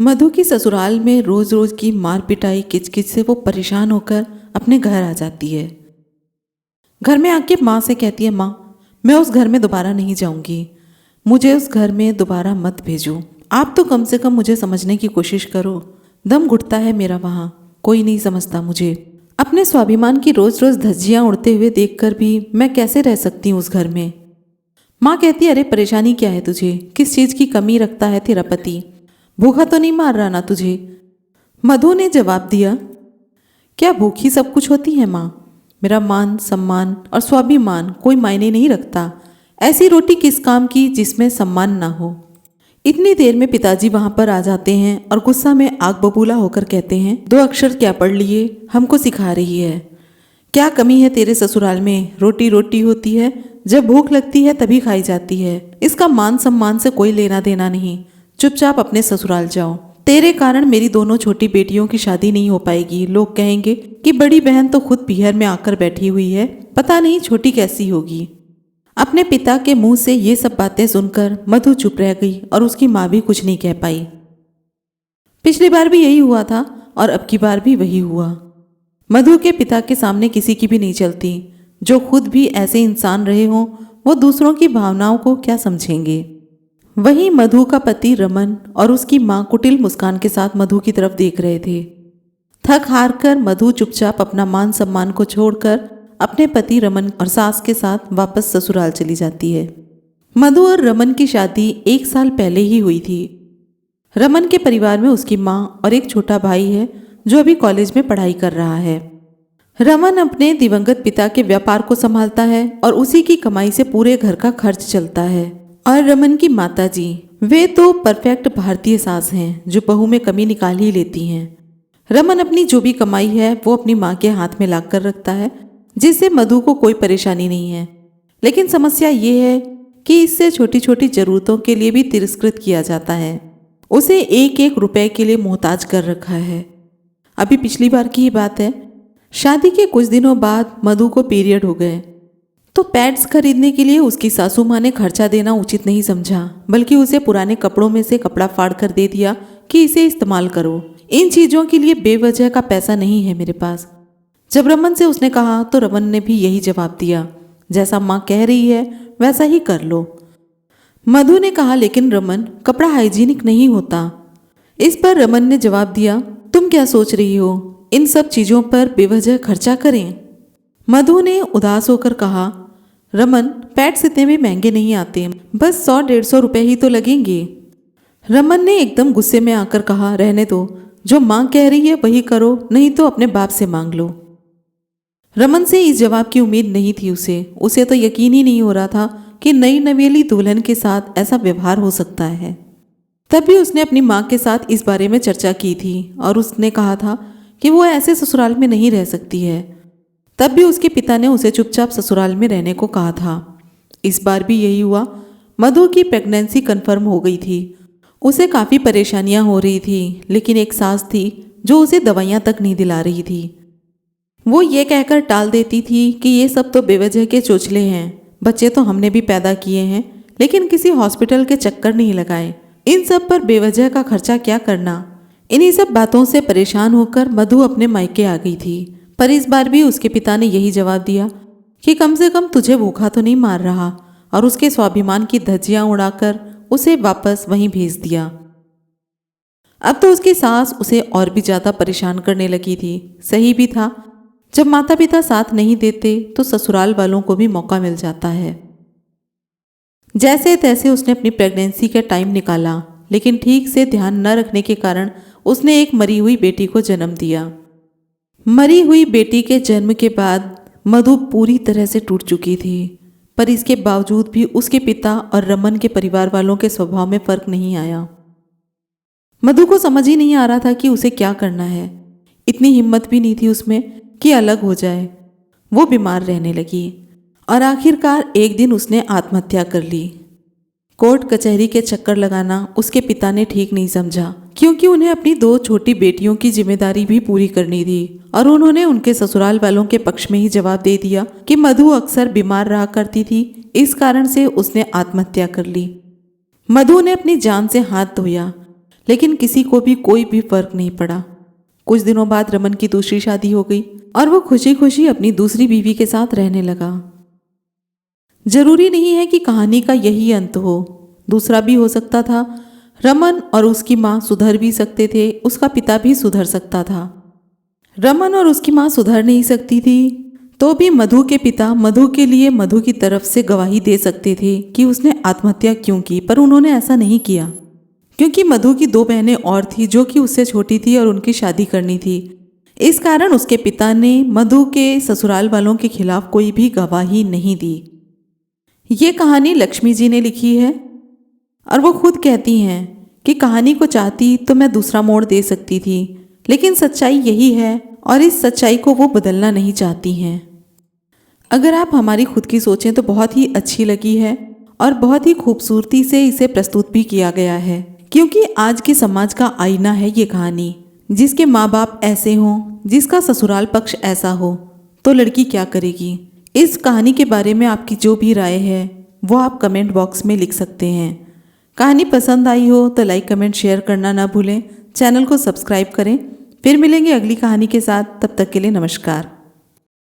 मधु की ससुराल में रोज रोज की मार पिटाई किचकिच से वो परेशान होकर अपने घर आ जाती है। घर में आके माँ से कहती है, माँ मैं उस घर में दोबारा नहीं जाऊंगी, मुझे उस घर में दोबारा मत भेजो। आप तो कम से कम मुझे समझने की कोशिश करो। दम घुटता है मेरा वहाँ, कोई नहीं समझता मुझे। अपने स्वाभिमान की रोज रोज धज्जियाँ उड़ते हुए देखकर भी मैं कैसे रह सकती हूँ उस घर में। माँ कहती है, अरे परेशानी क्या है तुझे, किस चीज़ की कमी रखता है तेरा पति, भूखा तो नहीं मार रहा ना तुझे। मधु ने जवाब दिया, क्या भूखी सब कुछ होती है माँ, मेरा मान सम्मान और स्वाभिमान कोई मायने नहीं रखता। ऐसी रोटी किस काम की जिसमें सम्मान ना हो। इतनी देर में पिताजी वहां पर आ जाते हैं और गुस्सा में आग बबूला होकर कहते हैं, 2 अक्षर क्या पढ़ लिए, हमको सिखा रही है। क्या कमी है तेरे ससुराल में, रोटी रोटी होती है, जब भूख लगती है तभी खाई जाती है। इसका मान सम्मान से कोई लेना देना नहीं, चुपचाप अपने ससुराल जाओ। तेरे कारण मेरी दोनों छोटी बेटियों की शादी नहीं हो पाएगी। लोग कहेंगे कि बड़ी बहन तो खुद पीहर में आकर बैठी हुई है, पता नहीं छोटी कैसी होगी। अपने पिता के मुंह से ये सब बातें सुनकर मधु चुप रह गई और उसकी माँ भी कुछ नहीं कह पाई। पिछली बार भी यही हुआ था और अब की बार भी वही हुआ। मधु के पिता के सामने किसी की भी नहीं चलती। जो खुद भी ऐसे इंसान रहे हों वो दूसरों की भावनाओं को क्या समझेंगे। वहीं मधु का पति रमन और उसकी मां कुटिल मुस्कान के साथ मधु की तरफ देख रहे थे। थक हार कर मधु चुपचाप अपना मान सम्मान को छोड़कर अपने पति रमन और सास के साथ वापस ससुराल चली जाती है। मधु और रमन की शादी 1 साल पहले ही हुई थी। रमन के परिवार में उसकी मां और एक छोटा भाई है जो अभी कॉलेज में पढ़ाई कर रहा है। रमन अपने दिवंगत पिता के व्यापार को संभालता है और उसी की कमाई से पूरे घर का खर्च चलता है। और रमन की माताजी, वे तो परफेक्ट भारतीय सास हैं जो बहू में कमी निकाल ही लेती हैं। रमन अपनी जो भी कमाई है वो अपनी माँ के हाथ में ला कर रखता है, जिससे मधु को कोई परेशानी नहीं है। लेकिन समस्या ये है कि इससे छोटी छोटी जरूरतों के लिए भी तिरस्कृत किया जाता है। उसे एक एक रुपए के लिए मोहताज कर रखा है। अभी पिछली बार की ही बात है, शादी के कुछ दिनों बाद मधु को पीरियड हो गए तो पैड्स खरीदने के लिए उसकी सासू माँ ने खर्चा देना उचित नहीं समझा, बल्कि उसे पुराने कपड़ों में से कपड़ा फाड़ कर दे दिया कि इसे इस्तेमाल करो। इन चीज़ों के लिए बेवजह का पैसा नहीं है मेरे पास। जब रमन से उसने कहा तो रमन ने भी यही जवाब दिया, जैसा माँ कह रही है वैसा ही कर लो। मधु ने कहा, लेकिन रमन कपड़ा हाइजीनिक नहीं होता। इस पर रमन ने जवाब दिया, तुम क्या सोच रही हो, इन सब चीज़ों पर बेवजह खर्चा करें। मधु ने उदास होकर कहा, रमन पैड्स इतने भी महंगे नहीं आते, बस 100-150 रुपए ही तो लगेंगे। रमन ने एकदम गुस्से में आकर कहा, रहने दो, जो माँ कह रही है वही करो, नहीं तो अपने बाप से मांग लो। रमन से इस जवाब की उम्मीद नहीं थी उसे तो यकीन ही नहीं हो रहा था कि नई नवेली दुल्हन के साथ ऐसा व्यवहार हो सकता है। तब भी उसने अपनी माँ के साथ इस बारे में चर्चा की थी और उसने कहा था कि वो ऐसे ससुराल में नहीं रह सकती है। तब भी उसके पिता ने उसे चुपचाप ससुराल में रहने को कहा था। इस बार भी यही हुआ। मधु की प्रेगनेंसी कंफर्म हो गई थी। उसे काफ़ी परेशानियां हो रही थी, लेकिन एक सास थी जो उसे दवाइयां तक नहीं दिला रही थी। वो ये कहकर टाल देती थी कि ये सब तो बेवजह के चोचले हैं, बच्चे तो हमने भी पैदा किए हैं, लेकिन किसी हॉस्पिटल के चक्कर नहीं लगाए। इन सब पर बेवजह का खर्चा क्या करना। इन्हीं सब बातों से परेशान होकर मधु अपने मायके आ गई थी। पर इस बार भी उसके पिता ने यही जवाब दिया कि कम से कम तुझे भूखा तो नहीं मार रहा, और उसके स्वाभिमान की धज्जियां उड़ाकर उसे वापस वहीं भेज दिया। अब तो उसकी सास उसे और भी ज्यादा परेशान करने लगी थी। सही भी था, जब माता पिता साथ नहीं देते तो ससुराल वालों को भी मौका मिल जाता है। जैसे तैसे उसने अपनी प्रेगनेंसी का टाइम निकाला, लेकिन ठीक से ध्यान न रखने के कारण उसने एक मरी हुई बेटी को जन्म दिया। मरी हुई बेटी के जन्म के बाद मधु पूरी तरह से टूट चुकी थी, पर इसके बावजूद भी उसके पिता और रमन के परिवार वालों के स्वभाव में फर्क नहीं आया। मधु को समझ ही नहीं आ रहा था कि उसे क्या करना है। इतनी हिम्मत भी नहीं थी उसमें कि अलग हो जाए। वो बीमार रहने लगी और आखिरकार एक दिन उसने आत्महत्या कर ली। कोर्ट कचहरी के चक्कर लगाना उसके पिता ने ठीक नहीं समझा, क्योंकि उन्हें अपनी 2 छोटी बेटियों की जिम्मेदारी भी पूरी करनी थी और उन्होंने उनके ससुराल वालों के पक्ष में ही जवाब दे दिया कि मधु अक्सर बीमार रहा करती थी, इस कारण से उसने आत्महत्या कर ली। मधु ने अपनी जान से हाथ धोया, लेकिन किसी को भी कोई भी फर्क नहीं पड़ा। कुछ दिनों बाद रमन की दूसरी शादी हो गई और वो खुशी खुशी अपनी दूसरी बीवी के साथ रहने लगा। जरूरी नहीं है कि कहानी का यही अंत हो, दूसरा भी हो सकता था। रमन और उसकी माँ सुधर भी सकते थे, उसका पिता भी सुधर सकता था। रमन और उसकी माँ सुधर नहीं सकती थी तो भी मधु के पिता मधु के लिए मधु की तरफ से गवाही दे सकते थे कि उसने आत्महत्या क्यों की, पर उन्होंने ऐसा नहीं किया क्योंकि मधु की 2 बहनें और थी जो कि उससे छोटी थी और उनकी शादी करनी थी। इस कारण उसके पिता ने मधु के ससुराल वालों के खिलाफ कोई भी गवाही नहीं दी। ये कहानी लक्ष्मी जी ने लिखी है और वो खुद कहती हैं कि कहानी को चाहती तो मैं दूसरा मोड़ दे सकती थी, लेकिन सच्चाई यही है और इस सच्चाई को वो बदलना नहीं चाहती हैं। अगर आप हमारी खुद की सोचें तो बहुत ही अच्छी लगी है और बहुत ही खूबसूरती से इसे प्रस्तुत भी किया गया है, क्योंकि आज के समाज का आईना है ये कहानी। जिसके माँ बाप ऐसे हों, जिसका ससुराल पक्ष ऐसा हो, तो लड़की क्या करेगी। इस कहानी के बारे में आपकी जो भी राय है वो आप कमेंट बॉक्स में लिख सकते हैं। कहानी पसंद आई हो तो लाइक कमेंट शेयर करना ना भूलें, चैनल को सब्सक्राइब करें। फिर मिलेंगे अगली कहानी के साथ, तब तक के लिए नमस्कार।